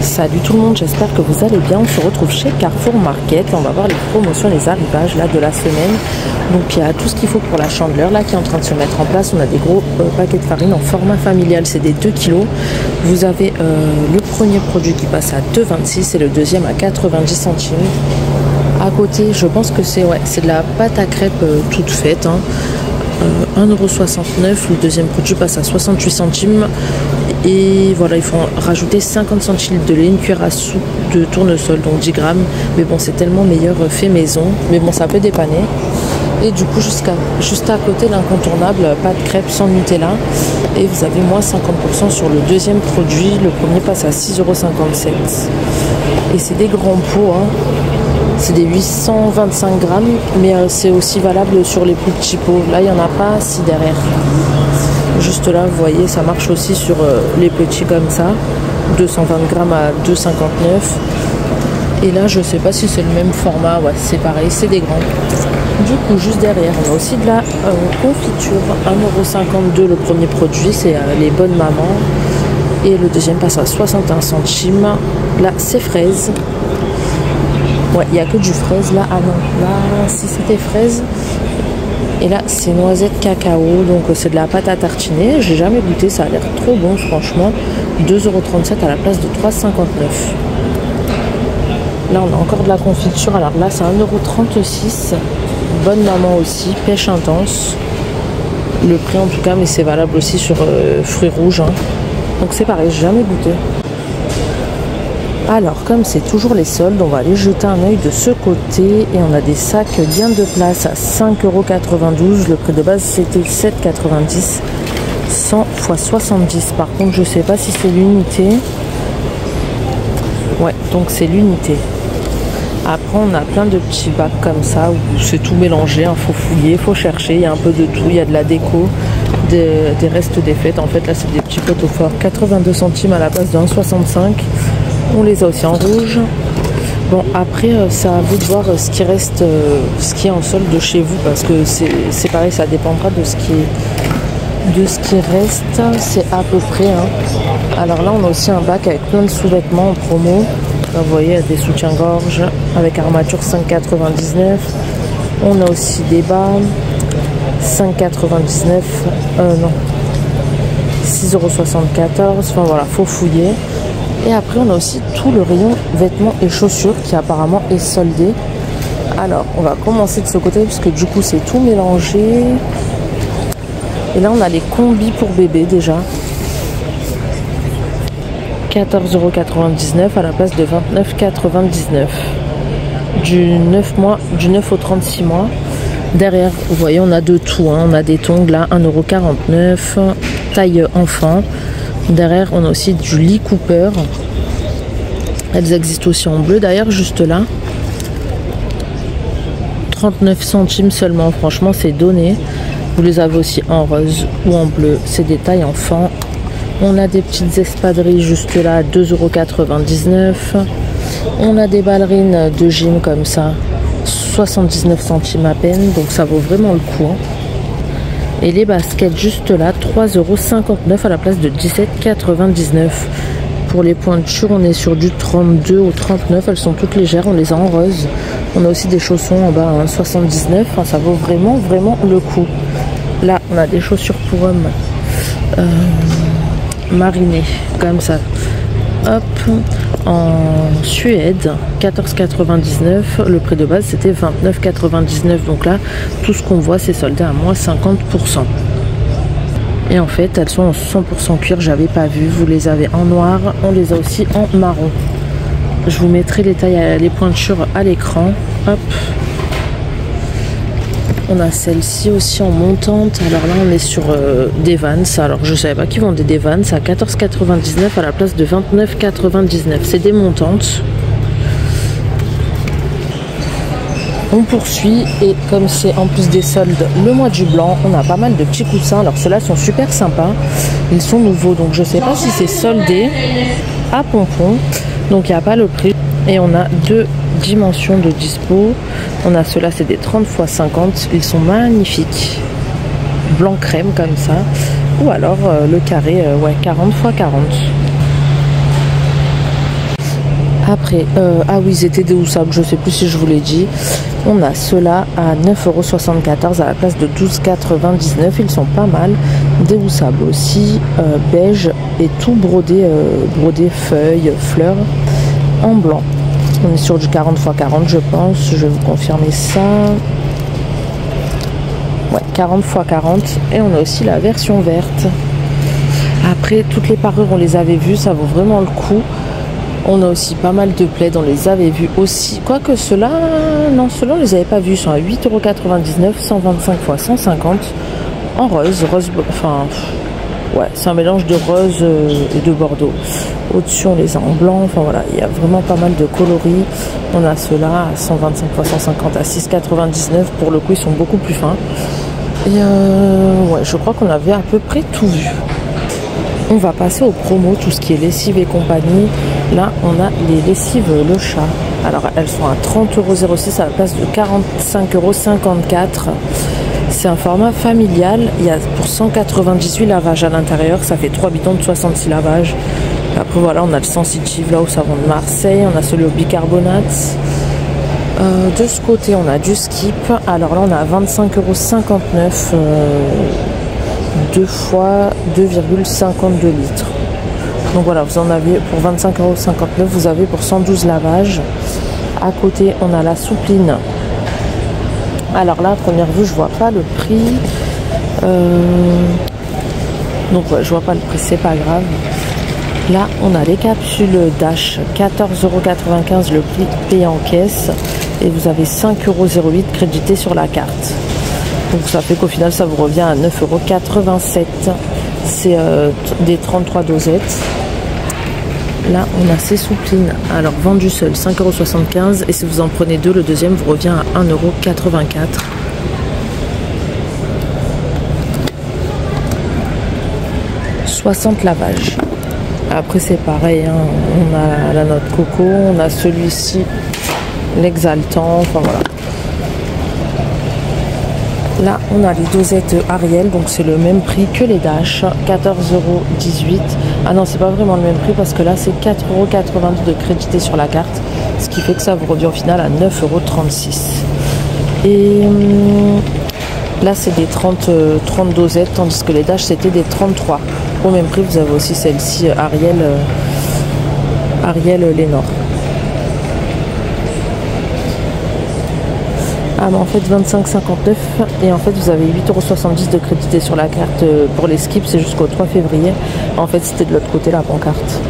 Salut tout le monde, j'espère que vous allez bien. On se retrouve chez Carrefour Market. On va voir les promotions, les arrivages là de la semaine. Donc il y a tout ce qu'il faut pour la chandeleur là qui est en train de se mettre en place. On a des gros paquets de farine en format familial, c'est des 2 kg. Vous avez le premier produit qui passe à 2,26 et le deuxième à 90 centimes. À côté, je pense que c'est de la pâte à crêpes toute faite. 1,69 €, le deuxième produit passe à 68 centimes. Et voilà, il faut rajouter 50 centilitres de lait, une cuillère à soupe de tournesol, donc 10 grammes. Mais bon, c'est tellement meilleur fait maison. Mais bon, ça peut dépanner. Et du coup, juste à côté, l'incontournable pâte crêpes sans Nutella. Et vous avez moins 50% sur le deuxième produit. Le premier passe à 6,57 €. Et c'est des grands pots, C'est des 825 grammes, mais c'est aussi valable sur les plus petits pots. Là, il n'y en a pas 6 derrière. Juste là, vous voyez, ça marche aussi sur les petits comme ça. 220 grammes à 2,59 €. Et là, je sais pas si c'est le même format. Ouais, c'est pareil, c'est des grands. Du coup, juste derrière, on a aussi de la confiture. 1,52 € le premier produit, c'est les bonnes mamans. Et le deuxième passe à 61 centimes. Là, c'est fraises. Ouais, il n'y a que du fraise là. Ah non, là, si c'était fraise. Et là, c'est noisette cacao. Donc, c'est de la pâte à tartiner. J'ai jamais goûté, ça a l'air trop bon, franchement. 2,37 € à la place de 3,59 €. Là, on a encore de la confiture. Alors là, c'est 1,36 €. Bonne maman aussi, pêche intense. Le prix en tout cas, mais c'est valable aussi sur fruits rouges. Donc, c'est pareil, j'ai jamais goûté. Alors, comme c'est toujours les soldes, on va aller jeter un œil de ce côté. Et on a des sacs bien de place à 5,92 €. Le prix de base, c'était 7,90 €. 100 x 70. Par contre, je sais pas si c'est l'unité. Ouais, donc c'est l'unité. Après, on a plein de petits bacs comme ça où c'est tout mélangé. Faut fouiller, faut chercher. Il y a un peu de tout. Il y a de la déco, des restes des fêtes. En fait, là, c'est des petits pots forts. 82 centimes à la place de 1,65 €. On les a aussi en rouge. Bon, après, c'est à vous de voir ce qui reste, ce qui est en solde de chez vous, parce que c'est pareil, ça dépendra de ce qui reste. C'est à peu près. Alors là, on a aussi un bac avec plein de sous-vêtements en promo. Là, vous voyez, il y a des soutiens-gorge avec armature 5,99 €. On a aussi des bas 5,99 €. Non, 6,74 €. Enfin voilà, faut fouiller. Et après, on a aussi tout le rayon vêtements et chaussures qui apparemment est soldé. Alors, on va commencer de ce côté parce que du coup, c'est tout mélangé. Et là, on a les combis pour bébé déjà. 14,99 € à la place de 29,99 €. Du 9 au 36 mois. Derrière, vous voyez, on a de tout. On a des tongs là, 1,49 €. Taille enfant. Derrière, on a aussi du Lee Cooper. Elles existent aussi en bleu. D'ailleurs, juste là, 39 centimes seulement. Franchement, c'est donné. Vous les avez aussi en rose ou en bleu. C'est des tailles enfants. On a des petites espadrilles juste là, 2,99 €. On a des ballerines de gym comme ça, 79 centimes à peine. Donc, ça vaut vraiment le coup. Et les baskets juste là, 3,59 € à la place de 17,99 €. Pour les pointures, on est sur du 32 ou 39. Elles sont toutes légères, on les a en rose. On a aussi des chaussons en bas, 79. Enfin, ça vaut vraiment, vraiment le coup. Là, on a des chaussures pour hommes marinées, comme ça. Hop, en Suède, 14,99 €. Le prix de base, c'était 29,99 €. Donc là, tout ce qu'on voit, c'est soldé à moins 50%. Et en fait, elles sont en 100% cuir. J'avais pas vu. Vous les avez en noir. On les a aussi en marron. Je vous mettrai les tailles, les pointures à l'écran. Hop. On a celle-ci aussi en montante. Alors là, on est sur des Vans. Alors, je savais pas qu'ils vendaient des Vans à 14,99 € à la place de 29,99 €. C'est des montantes. On poursuit et comme c'est en plus des soldes le mois du blanc, on a pas mal de petits coussins. Alors ceux-là sont super sympas. Ils sont nouveaux, donc je sais pas si c'est soldé à pompons. Donc il n'y a pas le prix. Et on a deux dimensions de dispo. On a ceux-là, c'est des 30 x 50. Ils sont magnifiques. Blanc crème comme ça. Ou alors le carré, 40 x 40. Après, ah oui, ils étaient déhoussables, je sais plus si je vous l'ai dit. On a ceux-là à 9,74 € à la place de 12,99 €. Ils sont pas mal. Déhoussables aussi, beige et tout brodé, brodé feuilles, fleurs en blanc. On est sur du 40 x 40, je pense. Je vais vous confirmer ça. Ouais, 40 x 40. Et on a aussi la version verte. Après, toutes les parures, on les avait vues. Ça vaut vraiment le coup. On a aussi pas mal de plaids, on les avait vus aussi. Quoique ceux-là, non, ceux-là, on les avait pas vus. Ils sont à 8,99 €, 125 x 150 en rose. Rose, enfin, ouais, c'est un mélange de rose et de bordeaux. Au-dessus, on les a en blanc. Enfin voilà, il y a vraiment pas mal de coloris. On a ceux-là à 125 x 150 à 6,99 €. Pour le coup, ils sont beaucoup plus fins. Et ouais, je crois qu'on avait à peu près tout vu. On va passer aux promos, tout ce qui est lessive et compagnie. Là, on a les lessives Le Chat. Alors, elles sont à 30,06 € à la place de 45,54 €. C'est un format familial. Il y a pour 198 lavages à l'intérieur. Ça fait 3 bidons de 66 lavages. Après, voilà, on a le sensitive, là au savon de Marseille. On a celui au bicarbonate. De ce côté, on a du skip. Alors là, on a 25,59 €. 2 fois 2,52 litres. Donc voilà, vous en avez pour 25,59 €, vous avez pour 112 lavages. À côté, on a la soupline. Alors là, à première vue, je vois pas le prix. Donc ouais, je vois pas le prix, c'est pas grave. Là, on a les capsules Dash, 14,95 € le prix payé en caisse. Et vous avez 5,08 € crédité sur la carte. Donc ça fait qu'au final ça vous revient à 9,87 €. C'est des 33 dosettes. Là on a ces souplines. Alors vendu seul 5,75 € et si vous en prenez deux, le deuxième vous revient à 1,84 €. « 60 lavages. Après c'est pareil, hein. On a la noix de coco, on a celui-ci, l'exaltant, enfin voilà. Là, on a les dosettes Ariel, donc c'est le même prix que les Dash, 14,18 €. Ah non, c'est pas vraiment le même prix parce que là, c'est 4,82 € de crédité sur la carte, ce qui fait que ça vous revient au final à 9,36 €. Et là, c'est des 30 dosettes, tandis que les Dash, c'était des 33. Au même prix, vous avez aussi celle-ci, Ariel Lénore. Ah mais en fait 25,59 € et en fait vous avez 8,70 € de crédité sur la carte pour les skips, c'est jusqu'au 3 février. En fait c'était de l'autre côté la pancarte.